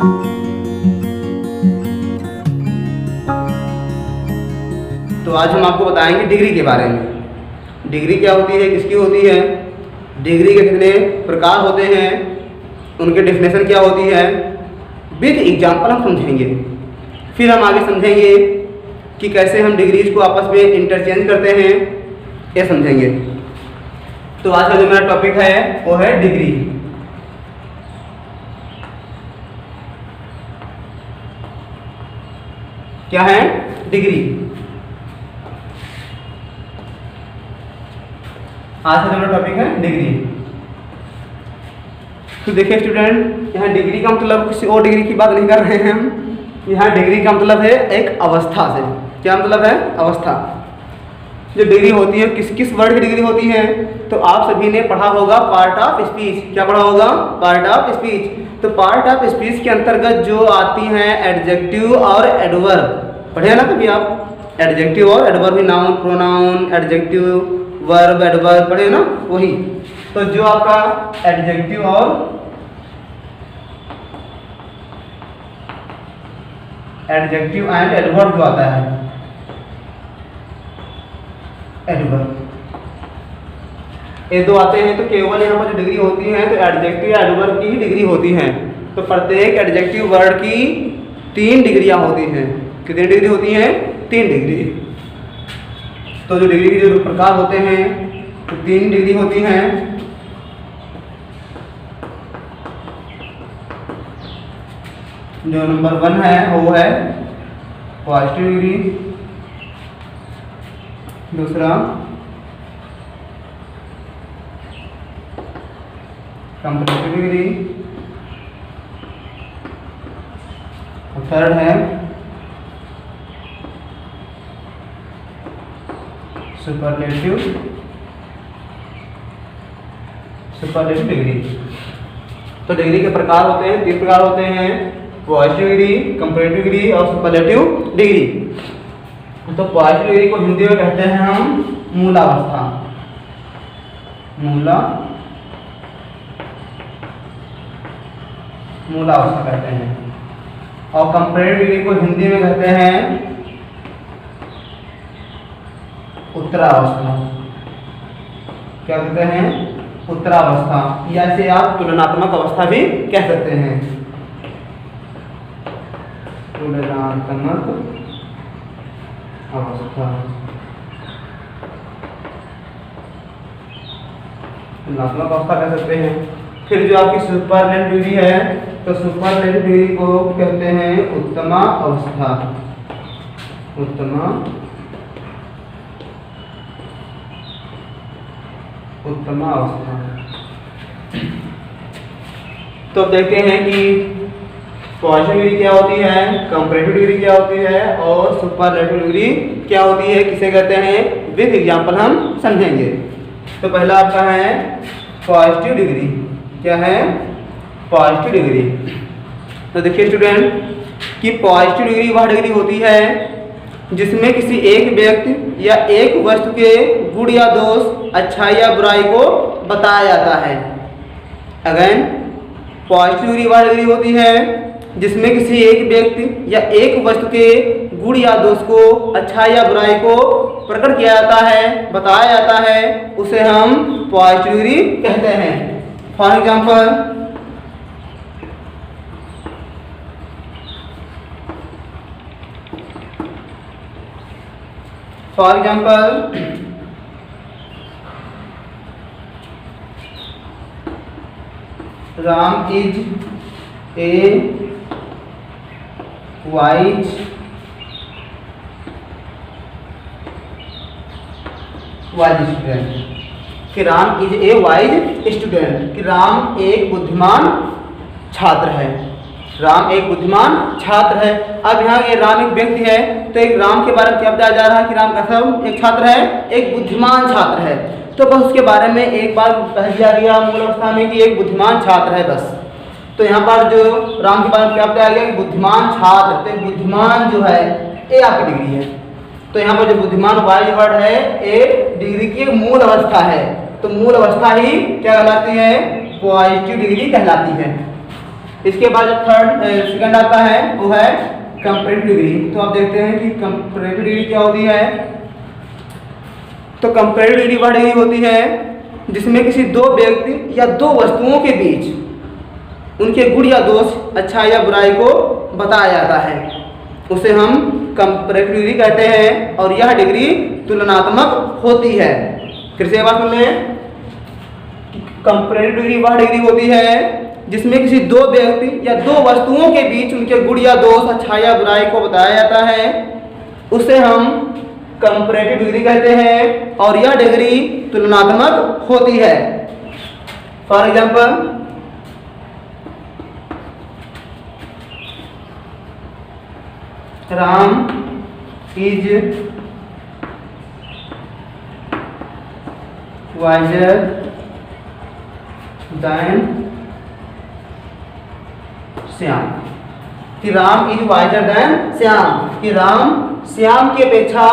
तो आज हम आपको बताएंगे डिग्री के बारे में। डिग्री क्या होती है, किसकी होती है, डिग्री के कितने प्रकार होते हैं, उनके डेफिनेशन क्या होती है, विद एग्जाम्पल हम समझेंगे। फिर हम आगे समझेंगे कि कैसे हम डिग्रीज को आपस में इंटरचेंज करते हैं, ये समझेंगे। तो आज का जो मेरा टॉपिक है वो है डिग्री। क्या है? डिग्री। आज का जो मेरा टॉपिक है डिग्री। तो देखिए स्टूडेंट, यहाँ डिग्री का मतलब किसी और डिग्री की बात नहीं कर रहे हैं हम। यहाँ डिग्री का मतलब है एक अवस्था से। क्या मतलब है? अवस्था। जो डिग्री होती है किस किस वर्ड की डिग्री होती है, तो आप सभी ने पढ़ा होगा पार्ट ऑफ स्पीच। क्या पढ़ा होगा? Part of speech. तो पार्ट ऑफ स्पीच के अंतर्गत जो आती हैं एडजेक्टिव और एडवर्ब, पढ़े ना कभी आप? एडजेक्टिव और adverb, noun, pronoun, adjective, verb, adverb पढ़े ना, वही। तो जो आपका एडजेक्टिव और एडजेक्टिव एंड एडवर्ब जो आता है, एडवर्ब, ये दो आते हैं। तो केवल यहाँ पर जो डिग्री होती है तो एडजेक्टिव या एडवर्ब की ही डिग्री होती है। तो प्रत्येक एडजेक्टिव वर्ड की 3 डिग्रियां होती हैं। कितनी डिग्री होती हैं? 3 डिग्री। तो जो डिग्री के जो प्रकार होते हैं तो 3 डिग्री होती हैं। जो नंबर 1 है वो है पॉजिटिव डिग्री, दूसरा कंपैरेटिव डिग्री, और थर्ड है सुपरलेटिव डिग्री। तो डिग्री के प्रकार होते हैं, 3 प्रकार होते हैं, पॉजिटिव डिग्री, कंपैरेटिव डिग्री और सुपरलेटिव डिग्री। तो पॉजिटिव डिग्री को हिंदी में कहते हैं हम मूलावस्था। मूलावस्था कहते हैं। और कंपैरेटिव डिग्री को हिंदी में कहते हैं उत्तरावस्था। क्या कहते हैं? उत्तरावस्था, या इसे आप तुलनात्मक अवस्था भी कह सकते हैं। तुलनात्मक अवस्था, तुलनात्मक अवस्था कह सकते हैं। फिर जो आपकी सुपरलेटिव डिग्री है, तो सुपरलेटिव डिग्री को कहते हैं उत्तमा अवस्था। उत्तमा अवस्था। तो देखते हैं कि पॉजिटिव डिग्री क्या होती है, कंपैरेटिव डिग्री क्या होती है और सुपरलेटिव डिग्री क्या होती है, किसे कहते हैं, विद एग्जांपल हम समझेंगे। तो पहला आपका है पॉजिटिव डिग्री। क्या है? Positive degree. तो देखिए स्टूडेंट कि पॉजिटिव डिग्री वह डिग्री होती है जिसमें किसी एक व्यक्ति या एक वस्तु के गुण या दोष, अच्छाई या बुराई को बताया जाता है। अगेन, पॉजिटिव डिग्री वह डिग्री होती है जिसमें किसी एक व्यक्ति या एक वस्तु के गुण या दोष को, अच्छाई या बुराई को प्रकट किया जाता है, बताया जाता है, उसे हम पॉजिटिव डिग्री कहते हैं। For example, Ram is a wise student। कि Ram is a wise student, कि राम एक बुद्धिमान छात्र है। राम एक बुद्धिमान छात्र है। अब यहाँ ये राम एक व्यक्ति है, तो एक राम के बारे में क्या बताया जा रहा है कि राम कैसा एक छात्र है, एक बुद्धिमान छात्र है। तो बस उसके बारे में एक बार कह दिया गया मूल अवस्था में कि एक बुद्धिमान छात्र है, बस। तो यहाँ पर जो राम के बारे में क्या बताया गया कि बुद्धिमान छात्र, तो बुद्धिमान जो है ये आपकी डिग्री है। तो यहाँ पर जो बुद्धिमान वाइज वर्ड है ये डिग्री की मूल अवस्था है। तो मूल अवस्था ही क्या कहलाती है? पॉजिटिव डिग्री कहलाती है। इसके बाद जो थर्ड सेकंड आता है वो है कंपैरेटिव डिग्री। तो आप देखते हैं कि कंपैरेटिव डिग्री क्या होती है। तो कंपैरेटिव डिग्री वह डिग्री होती है जिसमें किसी दो व्यक्ति या दो वस्तुओं के बीच उनके गुण या दोष, अच्छाई या बुराई को बताया जाता है, उसे हम कंपैरेटिव डिग्री कहते हैं। और यह डिग्री तुलनात्मक होती है। फिर से बात सुन लें, कंपैरेटिव डिग्री वह डिग्री होती है जिसमें किसी दो व्यक्ति या दो वस्तुओं के बीच उनके गुण या दोष, अच्छाई या बुराई को बताया जाता है, उसे हम कंपैरेटिव डिग्री कहते हैं। और यह डिग्री तुलनात्मक होती है। For example, Ram is wiser than Shyam. कि Ram is wiser than Shyam, कि राम श्याम की अपेक्षा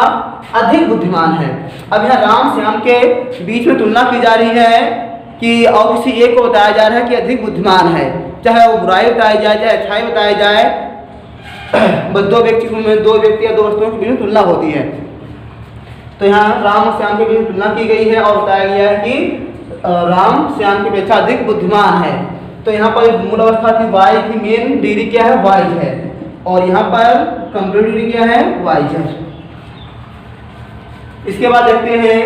अधिक बुद्धिमान है। अब यहाँ राम श्याम के बीच में तुलना की जा रही है कि और किसी एक को बताया जा रहा है कि अधिक बुद्धिमान है, चाहे वो बुराई बताई जाए चाहे अच्छाई बताई जाए। बस दो व्यक्ति या दो वस्तुओं के बीच में तुलना होती है। तो यहाँ राम और श्याम के बीच में तुलना की गई है और बताया गया है कि राम श्याम की अपेक्षा अधिक बुद्धिमान है। तो यहाँ पर मूल अवस्था थी वाई की, मेन डिग्री क्या है, वाइज है। और यहाँ पर कंपैरेटिव डिग्री क्या है, वाइज है। इसके बाद देखते हैं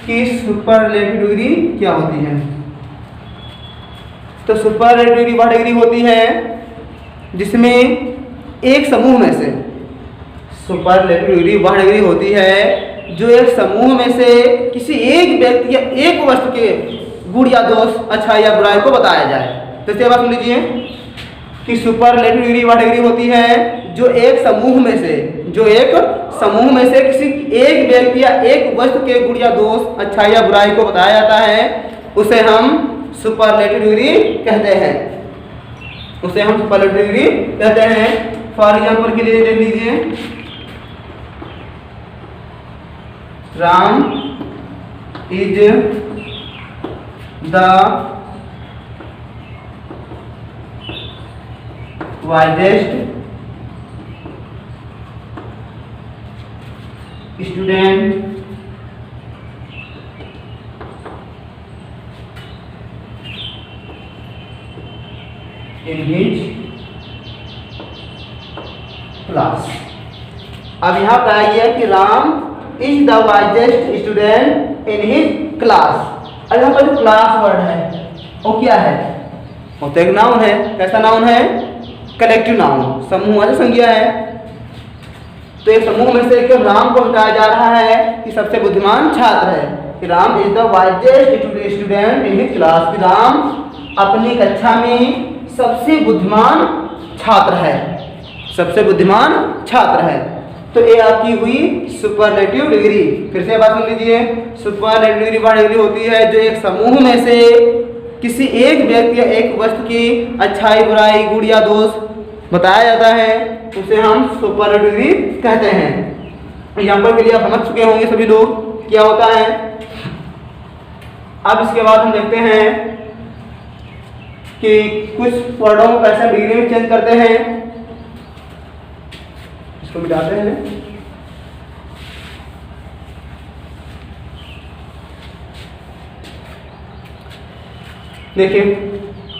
कि सुपरलेटिव डिग्री क्या होती है। तो सुपरलेटिव डिग्री वह डिग्री होती है जिसमें एक समूह में से, सुपरलेटिव डिग्री वह डिग्री होती है जो एक समूह में से किसी एक व्यक्ति या एक वस्तु के गुण या दोष, अच्छाई या बुराई को बताया जाए। तो इसे बात सुन लीजिए कि सुपरलेटिव डिग्री वह डिग्री होती है जो एक समूह में से किसी एक व्यक्ति या एक वस्तु के गुण या दोष, अच्छाई या बुराई को बताया जाता है, उसे हम सुपरलेटिव डिग्री कहते हैं। फॉर एग्जाम्पल के लिए देख लीजिए, Ram is the wisest student in his class. अब यहाँ पर आइए कि Ram is the wisest student in his class. अब यहाँ पर जो क्लास वर्ड है वो क्या है, वो तो एक नाउन है। कैसा नाउन है, कलेक्टिव नाउन, समूह वाली संज्ञा है। तो एक समूह में से केवल राम को बताया जा रहा है कि सबसे बुद्धिमान छात्र है, कि Ram is the wisest student in his class, कि राम अपनी कक्षा में सबसे बुद्धिमान छात्र है। तो ये आपकी हुई सुपरलेटिव डिग्री। फिर से बात सुन लीजिए, सुपरलेटिव डिग्री वह डिग्री होती है जो एक समूह में से किसी एक व्यक्ति या एक वस्तु की अच्छाई, बुराई, गुण या दोष बताया जाता है, उसे हम सुपरलेटिव डिग्री कहते हैं। एग्जाम्पल के लिए आप समझ चुके होंगे सभी लोग क्या होता है। अब इसके बाद हम देखते हैं कि कुछ वर्डों को कैसे डिग्री में चेंज करते हैं। इसको मिटाते हैं। देखिए,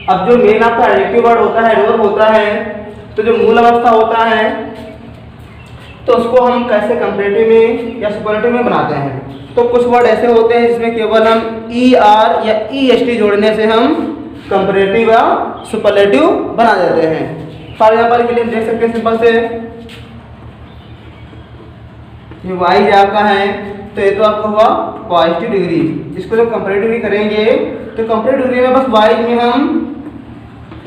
अब जो मेन आपका एडजेक्टिव वर्ड होता है, एडवर्ब होता है, तो जो मूल अवस्था होता है तो उसको हम कैसे कंपैरेटिव में या सुपरलेटिव में बनाते हैं। तो कुछ वर्ड ऐसे होते हैं जिसमें केवल हम ई आर या ई एस टी जोड़ने से हम कंपैरेटिव या सुपरलेटिव बना देते हैं। फॉर एग्जाम्पल के लिए देख सकते हैं, सिंपल से ये वाई आपका है, तो ये तो आपका हुआ पॉजिटिव डिग्री। इसको जब कंपैरेटिव डिग्री करेंगे तो कंपैरेटिव डिग्री में बस वाई में हम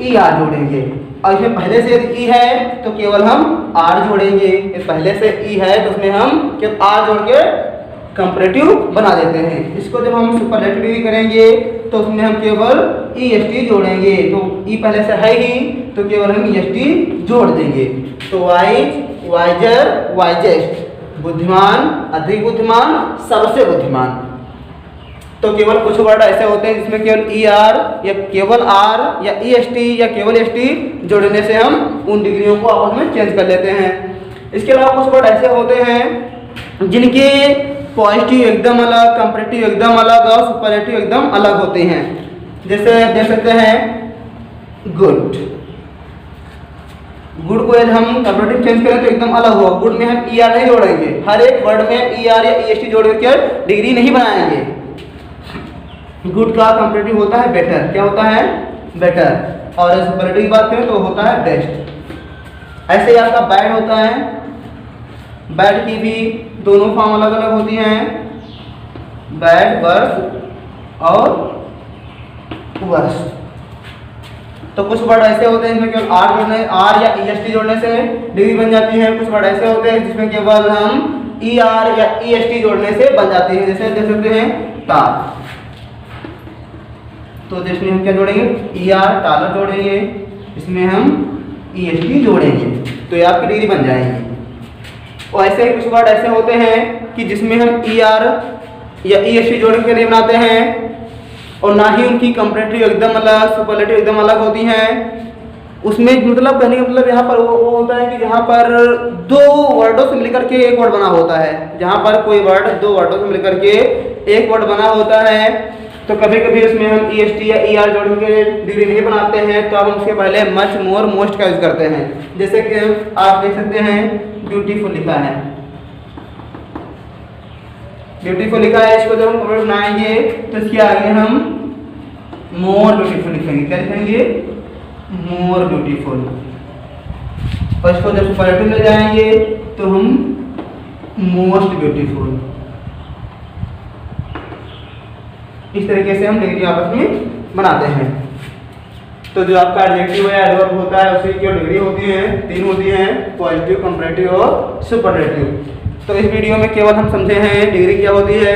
ई आर जोड़ेंगे, और इसमें पहले से यदि ई है तो केवल हम आर जोड़ेंगे। ये पहले से ई है तो उसमें हम केवल आर जोड़ के कंपैरेटिव बना देते हैं। इसको जब हम सुपरलेटिव डिग्री करेंगे तो उसमें हम केवल ई एस टी जोड़ेंगे। तो ई पहले से है ही तो केवल हम ई एस टी जोड़ देंगे। तो वाइज, वाइजर, वाइजेस्ट, बुद्धिमान, अधिक बुद्धिमान, सबसे बुद्धिमान। तो केवल कुछ वर्ड ऐसे होते हैं जिसमें केवल ER या केवल R या EST या केवल ST जोड़ने से हम उन डिग्रियों को आपस में चेंज कर लेते हैं। इसके अलावा कुछ वर्ड ऐसे होते हैं जिनके पॉजिटिव एकदम अलग, कंपैरेटिव एकदम अलग और सुपरलेटिव एकदम अलग होते हैं। जैसे देख सकते हैं गुड। गुड को यदि हम कंपैरेटिव चेंज करें तो एकदम अलग होगा। गुड में हम ER नहीं जोड़ेंगे, हर एक वर्ड में ER या EST जोड़ के डिग्री नहीं बनाएंगे। गुड का कंपैरेटिव होता है बेटर। क्या होता है? बेटर। और सुपरलेटिव की बात करें तो होता है बेस्ट। ऐसे ही आपका बैड होता है। बैड की भी दोनों फॉर्म अलग अलग होती हैं, बैड, वर्स और वर्स। तो कुछ वर्ड ऐसे होते हैं जिसमें केवल R या EST जोड़ने से डिग्री बन जाती है। कुछ वर्ड ऐसे होते हैं जिसमें केवल हम ER या EST जोड़ने से बन जाती है। जैसे देख सकते हैं टाल। तो इसमें हम क्या जोड़ेंगे? ER टालर जोड़ेंगे, इसमें हम EST जोड़ेंगे तो ये आपकी डिग्री बन जाएगी। और ऐसे ही कुछ वर्ड ऐसे होते हैं कि जिसमें हम ER या EST जोड़ के नहीं बनाते हैं और ना ही उनकी कंपैरेटिव एकदम अलग, सुपरलेटिव एकदम अलग होती हैं। उसमें मतलब कहने का मतलब यहाँ पर वो होता है कि जहाँ पर दो वर्डों से मिलकर के एक वर्ड बना होता है। जहाँ पर कोई वर्ड दो वर्डों से मिलकर के एक वर्ड बना होता है तो कभी कभी उसमें हम EST या ER जोड़ के डिग्री नहीं बनाते हैं, तो हम उसके पहले मच, मोर, मोस्ट का यूज करते हैं। जैसे कि आप देख सकते हैं ब्यूटीफुल लिखा है, ब्यूटीफुल लिखा है। इसको जब हम कंप्लीट बनाएंगे तो इसके आगे हम मोर ब्यूटीफुल लिखेंगे। क्या लिखेंगे? More beautiful. और इसको जब सुपरलेटिव में जाएंगे तो हम मोस्ट ब्यूटीफुल। इस तरीके से हम डिग्री आपस में बनाते हैं। तो जो आपका एडजेक्टिव या एडवर्ब होता है उसकी जो डिग्री होती है 3 होती हैं, पॉजिटिव, कंपैरेटिव और सुपरलेटिव। तो इस वीडियो में केवल हम समझे हैं डिग्री क्या होती है,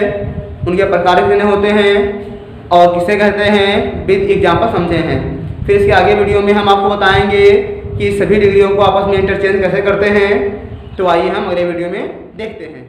उनके प्रकार कितने होते हैं और किसे कहते हैं, विद एग्जाम्पल समझे हैं। फिर इसके आगे वीडियो में हम आपको बताएंगे कि सभी डिग्रियों को आपस में इंटरचेंज कैसे करते हैं। तो आइए हम अगले वीडियो में देखते हैं।